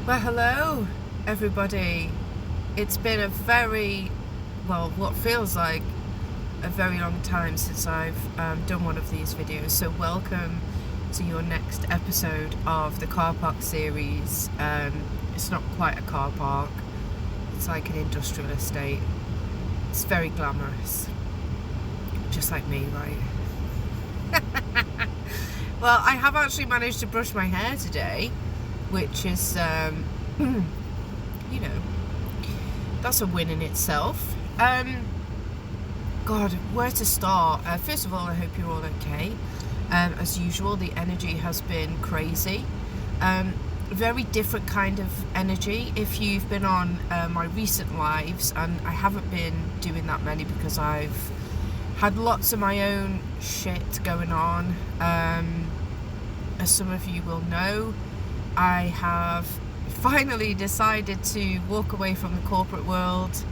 Well, hello, everybody. It's been what feels like a very long time since I've done one of these videos. So welcome to your next episode of the car park series. It's not quite a car park. It's like an industrial estate. It's very glamorous. Just like me, right? Well, I have actually managed to brush my hair today, which is, that's a win in itself. God, where to start? First of all, I hope you're all okay. As usual, the energy has been crazy. Very different kind of energy. If you've been on my recent lives, and I haven't been doing that many because I've had lots of my own shit going on. As some of you will know, I have finally decided to walk away from the corporate world.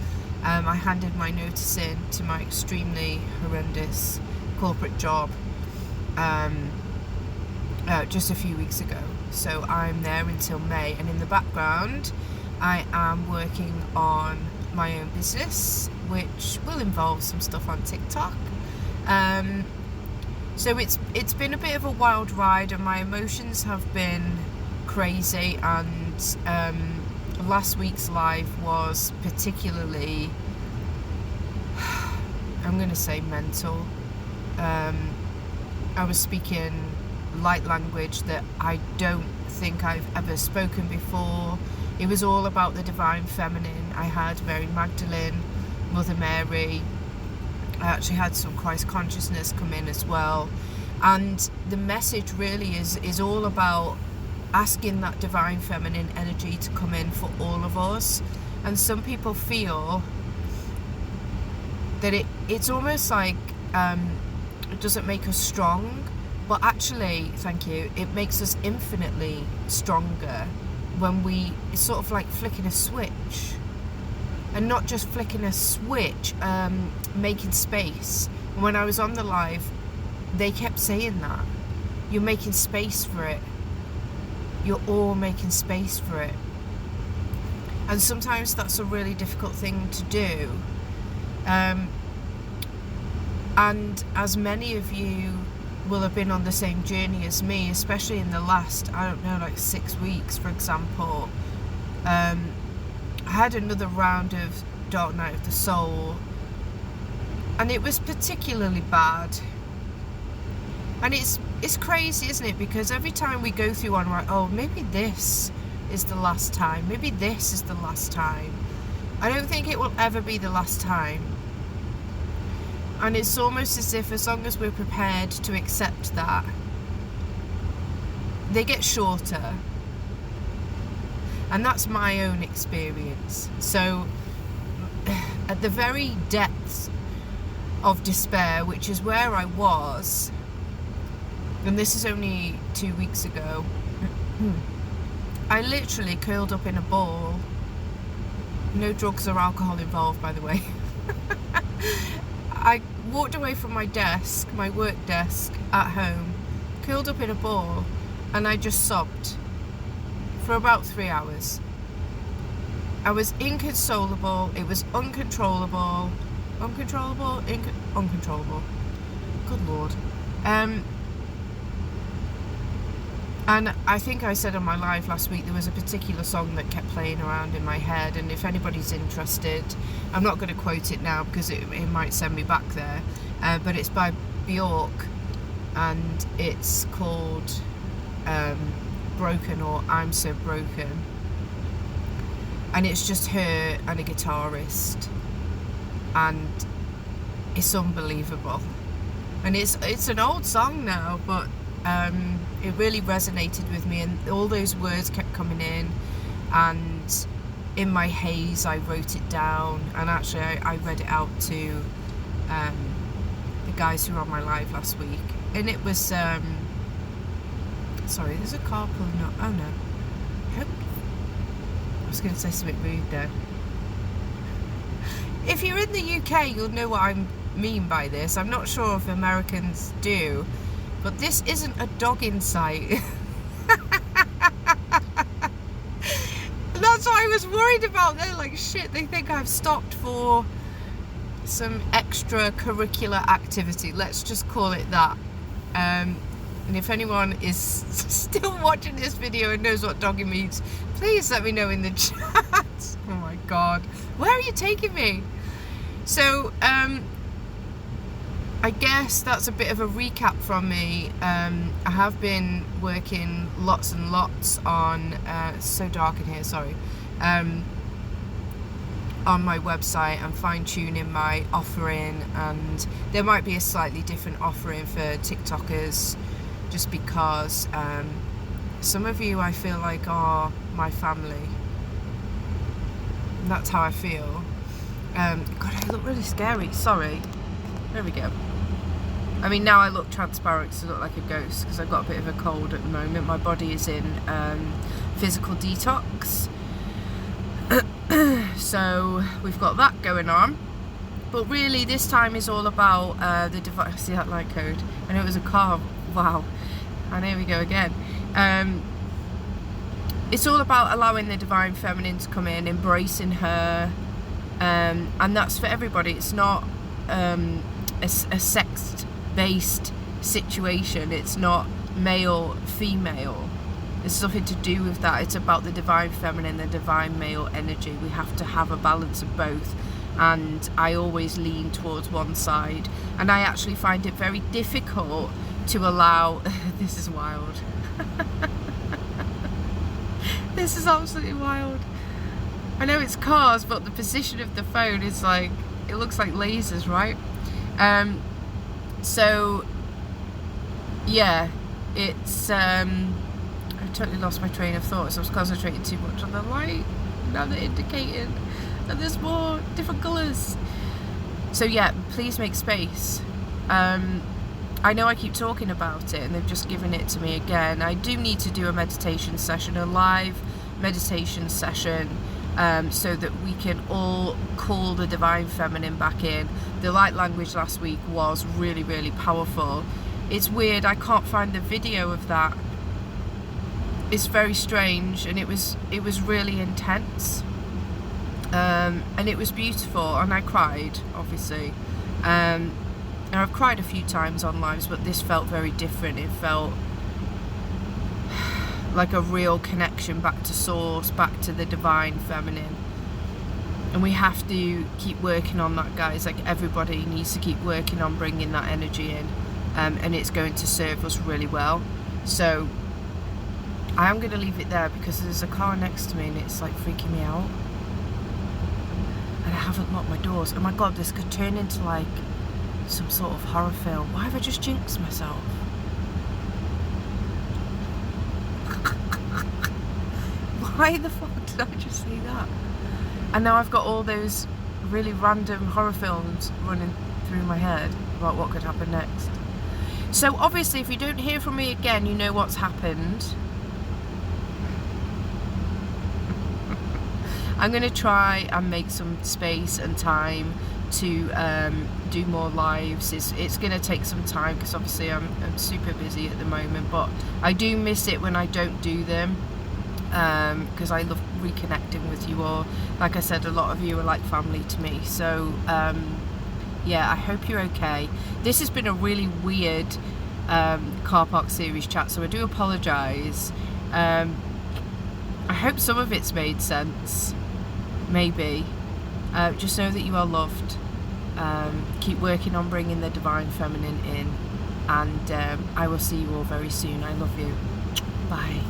I handed my notice in to my extremely horrendous corporate job just a few weeks ago. So I'm there until May, and in the background I am working on my own business, which will involve some stuff on TikTok. So it's been a bit of a wild ride, and my emotions have been crazy, and last week's live was particularly, I'm going to say, mental. I was speaking light language that I don't think I've ever spoken before. It was all about the divine feminine. I had Mary Magdalene, Mother Mary. I actually had some Christ consciousness come in as well, and the message really is all about asking that divine feminine energy to come in for all of us. And some people feel that it's almost like it doesn't make us strong, but actually, thank you, it makes us infinitely stronger when it's sort of like flicking a switch. And not just flicking a switch, making space. And when I was on the live, they kept saying that. You're making space for it. You're all making space for it. And sometimes that's a really difficult thing to do. And as many of you will have been on the same journey as me, especially in the last, 6 weeks, for example, I had another round of Dark Night of the Soul, and it was particularly bad. And it's crazy, isn't it? Because every time we go through one, we're like, oh, maybe this is the last time. Maybe this is the last time. I don't think it will ever be the last time. And it's almost as if, as long as we're prepared to accept that, they get shorter. And that's my own experience. So at the very depths of despair, which is where I was, and this is only 2 weeks ago, I literally curled up in a ball. No drugs or alcohol involved, by the way. I walked away from my desk, my work desk at home, curled up in a ball, and I just sobbed for about 3 hours. I was inconsolable. It was uncontrollable. Uncontrollable? Uncontrollable. Good Lord. And I think I said on my live last week there was a particular song that kept playing around in my head, and if anybody's interested, I'm not going to quote it now because it might send me back there, but it's by Bjork, and it's called Broken, or I'm So Broken, and it's just her and a guitarist, and it's unbelievable. And it's an old song now, but it really resonated with me, and all those words kept coming in, and in my haze I wrote it down, and actually I read it out to the guys who were on my live last week, and it was sorry, there's a car pulling up. Oh no. I was going to say something rude there. If you're in the UK, you'll know what I mean by this. I'm not sure if Americans do, but this isn't a dog in sight. was worried about them, like shit, they think I've stopped for some extracurricular activity, let's just call it that. And if anyone is still watching this video and knows what doggy means, please let me know in the chat. Oh my god, where are you taking me? So I guess that's a bit of a recap from me. I have been working lots and lots on, it's so dark in here, sorry, on my website and fine-tuning my offering, and there might be a slightly different offering for TikTokers, just because some of you I feel like are my family, and that's how I feel. God, I look really scary, sorry. There we go. I mean, now I look transparent because I look like a ghost because I've got a bit of a cold at the moment. My body is in physical detox. So we've got that going on. But really this time is all about the divine... See that light code? I know it was a car. Wow. And here we go again. It's all about allowing the divine feminine to come in, embracing her. And that's for everybody. It's not a sex-based situation. It's not male, female. It's nothing to do with that. It's about the divine feminine, the divine male energy. We have to have a balance of both, and I always lean towards one side, and I actually find it very difficult to allow... This is wild. This is absolutely wild. I know it's cars, but the position of the phone is like, it looks like lasers, right? So yeah, it's I totally lost my train of thought, so I was concentrating too much on the light. Now they're indicating and there's more different colours. So yeah, please make space. I know I keep talking about it and they've just given it to me again. I do need to do a meditation session, a live meditation session, so that we can all call the divine feminine back in. The light language last week was really, really powerful. It's weird, I can't find the video of that. It's very strange, and it was really intense, and it was beautiful, and I cried, obviously. And I've cried a few times on lives, but this felt very different. It felt like a real connection back to source, back to the divine feminine. And we have to keep working on that, guys. Like, everybody needs to keep working on bringing that energy in, and it's going to serve us really well. So I am going to leave it there because there's a car next to me and it's like freaking me out, and I haven't locked my doors. Oh my god, this could turn into like some sort of horror film. Why have I just jinxed myself? Why the fuck did I just say that? And now I've got all those really random horror films running through my head about what could happen next. So obviously if you don't hear from me again, you know what's happened. I'm going to try and make some space and time to do more lives. It's going to take some time because obviously I'm super busy at the moment, but I do miss it when I don't do them, because I love reconnecting with you all. Like I said, a lot of you are like family to me. So yeah, I hope you're okay. This has been a really weird car park series chat, so I do apologise. I hope some of it's made sense. Maybe. Just know that you are loved. Keep working on bringing the divine feminine in, and I will see you all very soon. I love you. Bye.